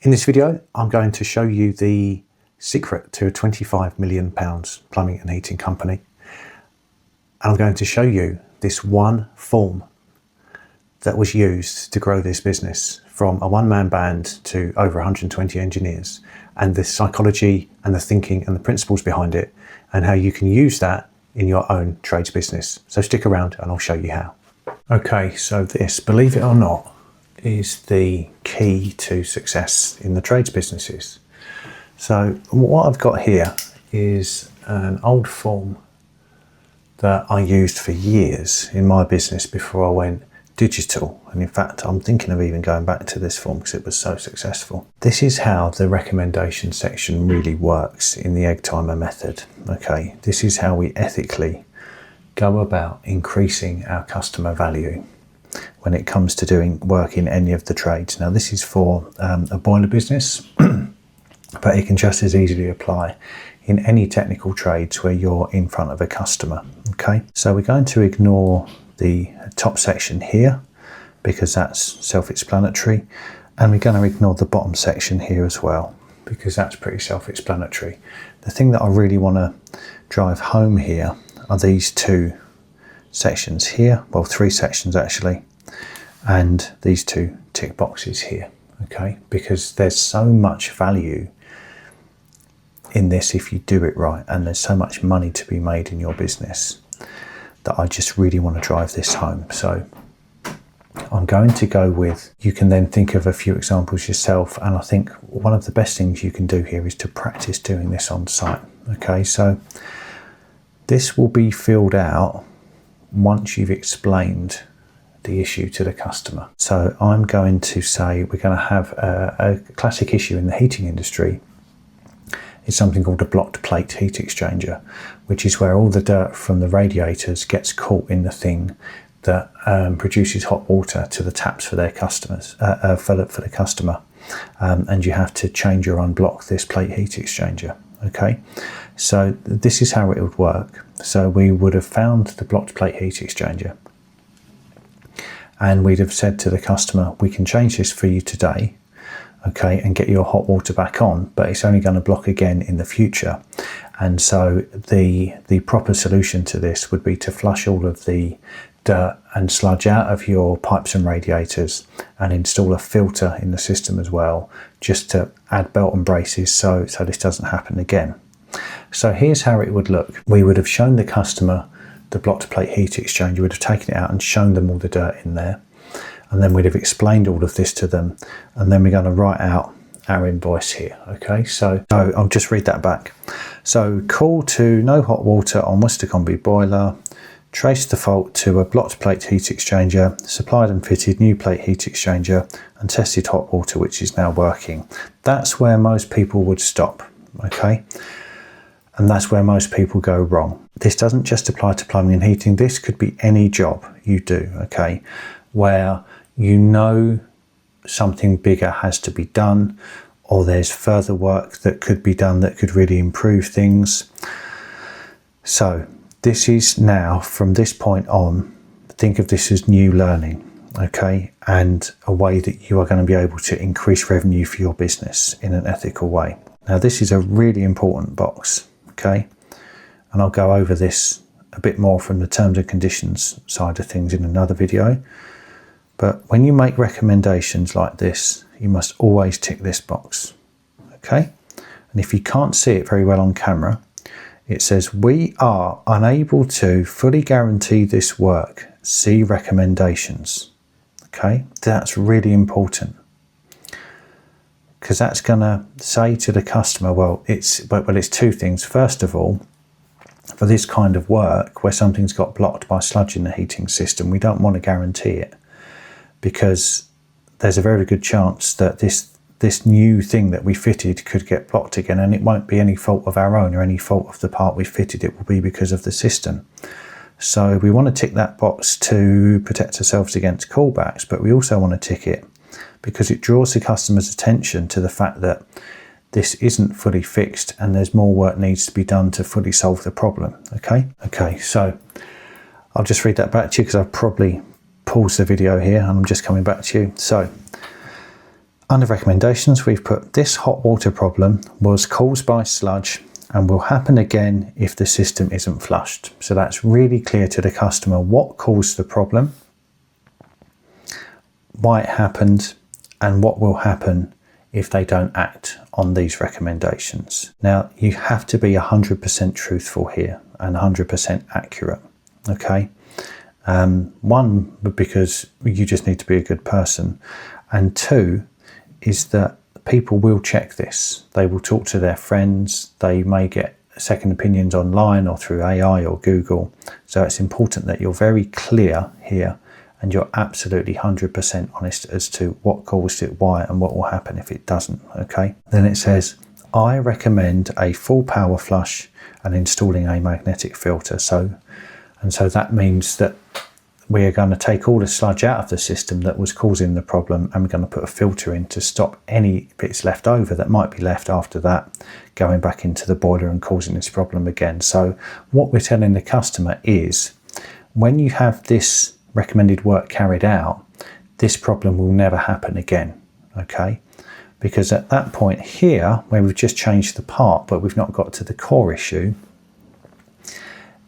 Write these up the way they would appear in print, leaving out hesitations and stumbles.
In this video, I'm going to show you the secret to a £25 million plumbing and heating company. And I'm going to show you this one form that was used to grow this business from a one-man band to over 120 engineers, and the psychology and the thinking and the principles behind it, and how you can use that in your own trades business. So stick around and I'll show you how. Okay, so this, believe it or not, is the key to success in the trades businesses. So what I've got here is an old form that I used for years in my business before I went digital. And in fact, I'm thinking of even going back to this form because it was so successful. This is how the recommendation section really works in the egg timer method. Okay, this is how we ethically go about increasing our customer value when it comes to doing work in any of the trades. Now this is for a boiler business, but it can just as easily apply in any technical trades where you're in front of a customer. Okay, so we're going to ignore the top section here because that's self-explanatory, and we're going to ignore the bottom section here as well because that's pretty self-explanatory. The thing that I really want to drive home here are these two sections here, well, three sections actually, and these two tick boxes here. Okay, because there's so much value in this if you do it right, and there's so much money to be made in your business that I just really want to drive this home. So I'm going to go with, you can then think of a few examples yourself, and I think one of the best things you can do here is to practice doing this on site. Okay, so this will be filled out once you've explained the issue to the customer. So I'm going to say we're going to have a classic issue in the heating industry. It's something called a blocked plate heat exchanger, which is where all the dirt from the radiators gets caught in the thing that produces hot water to the taps for their customers, for the customer, and you have to change or unblock this plate heat exchanger. Okay, so this is how it would work. So we would have found the blocked plate heat exchanger, and we'd have said to the customer, we can change this for you today, okay, and get your hot water back on, but it's only going to block again in the future. And so the proper solution to this would be to flush all of the dirt and sludge out of your pipes and radiators and install a filter in the system as well, just to add belt and braces so this doesn't happen again. So here's how it would look. We would have shown the customer the blocked plate heat exchanger, we'd have taken it out and shown them all the dirt in there, and then we'd have explained all of this to them, and then we're going to write out our invoice here. Okay, so I'll just read that back. So call to no hot water on Worcestercombe boiler, trace the fault to a blocked plate heat exchanger, supplied and fitted new plate heat exchanger, and tested hot water, which is now working. That's where most people would stop. Okay, and that's where most people go wrong. This doesn't just apply to plumbing and heating. This could be any job you do, okay, where you know something bigger has to be done, or there's further work that could be done that could really improve things. So this is now, from this point on, think of this as new learning, okay, and a way that you are going to be able to increase revenue for your business in an ethical way. Now this is a really important box, okay, and I'll go over this a bit more from the terms and conditions side of things in another video. But when you make recommendations like this, you must always tick this box, okay? And if you can't see it very well on camera, it says, we are unable to fully guarantee this work. See recommendations, okay? That's really important, because that's going to say to the customer, well, it's two things. First of all, for this kind of work where something's got blocked by sludge in the heating system, we don't want to guarantee it, because there's a very good chance that this new thing that we fitted could get blocked again, and it won't be any fault of our own or any fault of the part we fitted. It will be because of the system. So we want to tick that box to protect ourselves against callbacks, but we also want to tick it because it draws the customer's attention to the fact that this isn't fully fixed and there's more work needs to be done to fully solve the problem. Okay, so I'll just read that back to you because I've probably paused the video here and I'm just coming back to you. So Under recommendations, we've put this hot water problem was caused by sludge and will happen again if the system isn't flushed. So that's really clear to the customer what caused the problem, why it happened, and what will happen if they don't act on these recommendations. Now, you have to be 100% truthful here and 100% accurate, okay? One, because you just need to be a good person, and two, is that people will check this. They will talk to their friends, they may get second opinions online or through AI or Google. So it's important that you're very clear here and you're absolutely 100% honest as to what caused it, why, and what will happen if it doesn't, okay? Then it says, I recommend a full power flush and installing a magnetic filter. So that means that we are going to take all the sludge out of the system that was causing the problem, and we're going to put a filter in to stop any bits left over that might be left after that going back into the boiler and causing this problem again. So what we're telling the customer is, when you have this recommended work carried out, this problem will never happen again, okay? Because at that point here, where we've just changed the part but we've not got to the core issue,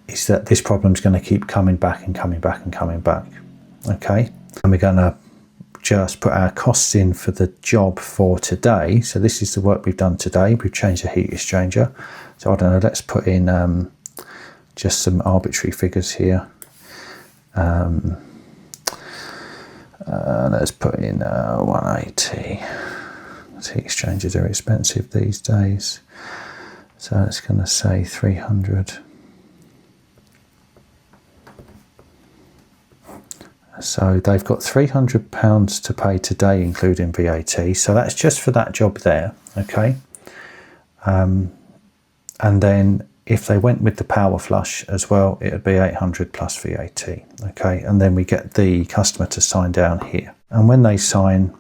is that this problem's going to keep coming back and coming back and coming back, okay? And we're going to just put our costs in for the job for today. So this is the work we've done today. We've changed the heat exchanger. So I don't know, let's put in just some arbitrary figures here. Let's put in 180. Heat exchangers are expensive these days. So it's going to say 300. So they've got £300 to pay today, including VAT. So that's just for that job there, okay? And then if they went with the power flush as well, it would be 800 plus VAT, okay? And then we get the customer to sign down here. And when they sign,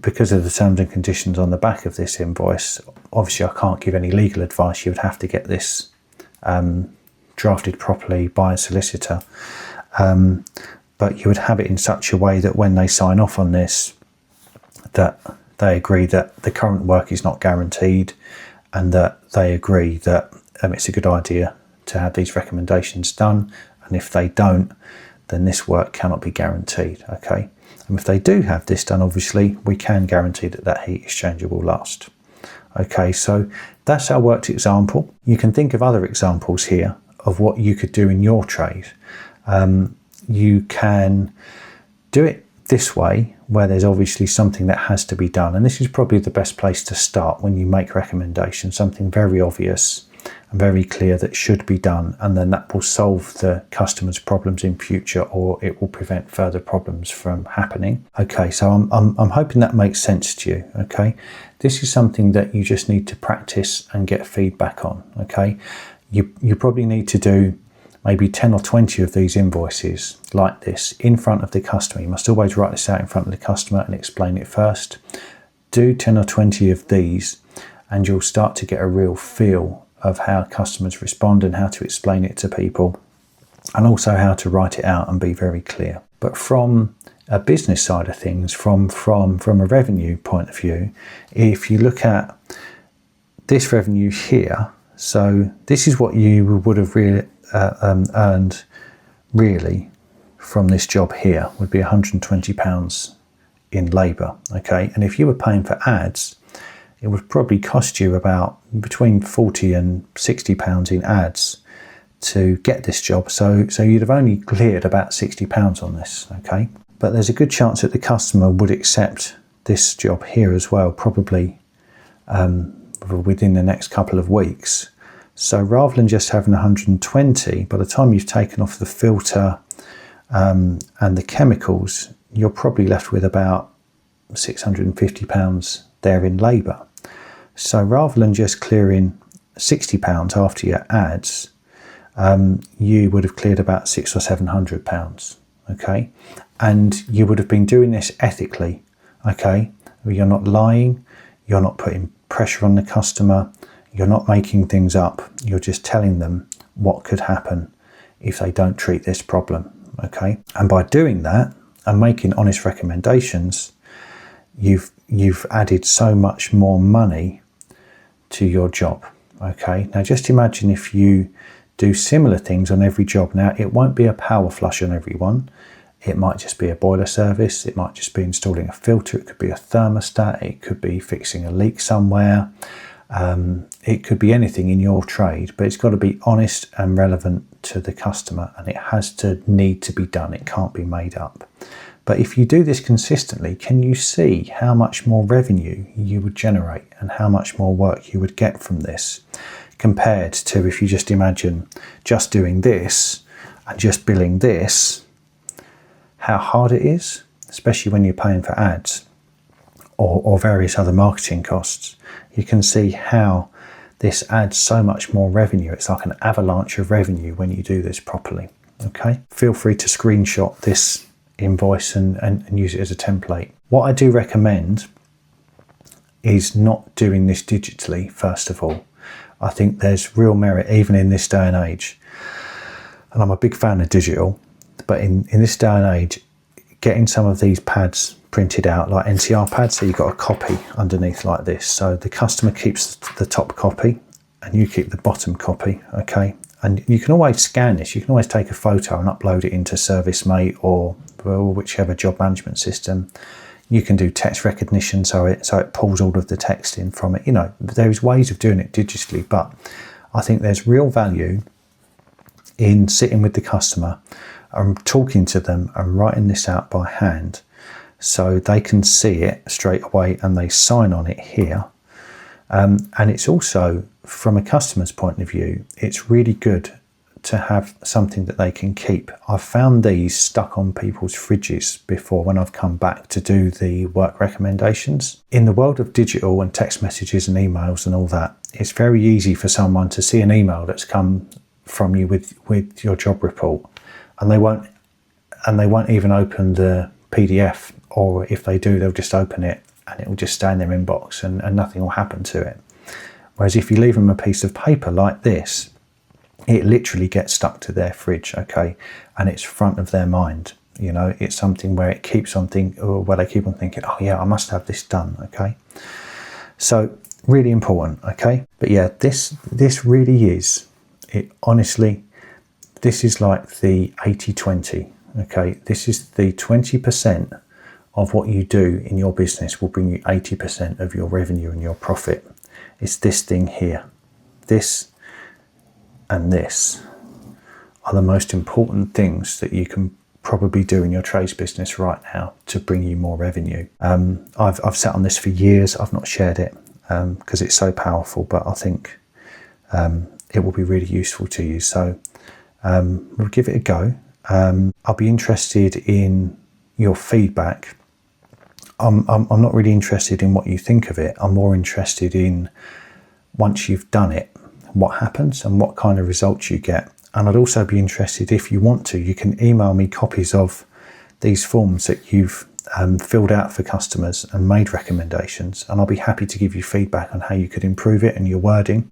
because of the terms and conditions on the back of this invoice, obviously I can't give any legal advice. You would have to get this drafted properly by a solicitor. But you would have it in such a way that when they sign off on this, that they agree that the current work is not guaranteed, and that they agree that it's a good idea to have these recommendations done. And if they don't, then this work cannot be guaranteed, okay? And if they do have this done, obviously, we can guarantee that that heat exchanger will last. Okay, so that's our worked example. You can think of other examples here of what you could do in your trade. You can do it this way, where there's obviously something that has to be done. And this is probably the best place to start when you make recommendations, something very obvious and very clear that should be done. And then that will solve the customer's problems in future, or it will prevent further problems from happening. Okay, so I'm hoping that makes sense to you, okay? This is something that you just need to practice and get feedback on, okay? You probably need to do maybe 10 or 20 of these invoices like this in front of the customer. You must always write this out in front of the customer and explain it first. Do 10 or 20 of these and you'll start to get a real feel of how customers respond and how to explain it to people, and also how to write it out and be very clear. But from a business side of things, from a revenue point of view, if you look at this revenue here, so this is what you would have really earned really from this job here, would be £120 in labour, okay? And if you were paying for ads, it would probably cost you about between £40 and £60 in ads to get this job. So you'd have only cleared about £60 on this, okay? But there's a good chance that the customer would accept this job here as well, probably within the next couple of weeks. So rather than just having 120, by the time you've taken off the filter and the chemicals, you're probably left with about £650 there in labour. So rather than just clearing £60 after your ads, you would have cleared about £600 or £700, okay? And you would have been doing this ethically, okay? You're not lying, you're not putting pressure on the customer, you're not making things up, you're just telling them what could happen if they don't treat this problem, okay? And by doing that and making honest recommendations, you've you've added so much more money to your job. Okay, now just imagine if you do similar things on every job. Now, it won't be a power flush on every one. It might just be a boiler service. It might just be installing a filter. It could be a thermostat. It could be fixing a leak somewhere. It could be anything in your trade, but it's got to be honest and relevant to the customer, and it has to need to be done. It can't be made up. But if you do this consistently, can you see how much more revenue you would generate and how much more work you would get from this, compared to if you just imagine just doing this and just billing this, how hard it is, especially when you're paying for ads or various other marketing costs. You can see how this adds so much more revenue. It's like an avalanche of revenue when you do this properly. Okay, feel free to screenshot this invoice and use it as a template. What I do recommend is not doing this digitally, first of all. I think there's real merit even in this day and age. And I'm a big fan of digital, but in this day and age, getting some of these pads printed out, like NCR pads, so you've got a copy underneath like this. So the customer keeps the top copy and you keep the bottom copy, okay? And you can always scan this. You can always take a photo and upload it into ServiceMate or whichever job management system. You can do text recognition, so it pulls all of the text in from it. You know, there's ways of doing it digitally, but I think there's real value in sitting with the customer and talking to them and writing this out by hand, so they can see it straight away and they sign on it here. And it's also, from a customer's point of view, it's really good to have something that they can keep. I've found these stuck on people's fridges before when I've come back to do the work recommendations. In the world of digital and text messages and emails and all that, it's very easy for someone to see an email that's come from you with your job report, and they won't even open the PDF, or if they do, they'll just open it and it will just stay in their inbox and nothing will happen to it. Whereas if you leave them a piece of paper like this, it literally gets stuck to their fridge, okay? And it's front of their mind. You know, it's something where it keeps on where they keep on thinking, oh yeah, I must have this done, okay? So really important, okay? But yeah, this really is, honestly, this is like the 80-20, okay? This is the 20% of what you do in your business will bring you 80% of your revenue and your profit. It's this thing here. This and this are the most important things that you can probably do in your trades business right now to bring you more revenue. I've sat on this for years. I've not shared it because it's so powerful, but I think it will be really useful to you. So we'll give it a go. I'll be interested in your feedback. I'm not really interested in what you think of it. I'm more interested in, once you've done it, what happens and what kind of results you get. And I'd also be interested, if you want to, you can email me copies of these forms that you've filled out for customers and made recommendations, and I'll be happy to give you feedback on how you could improve it and your wording.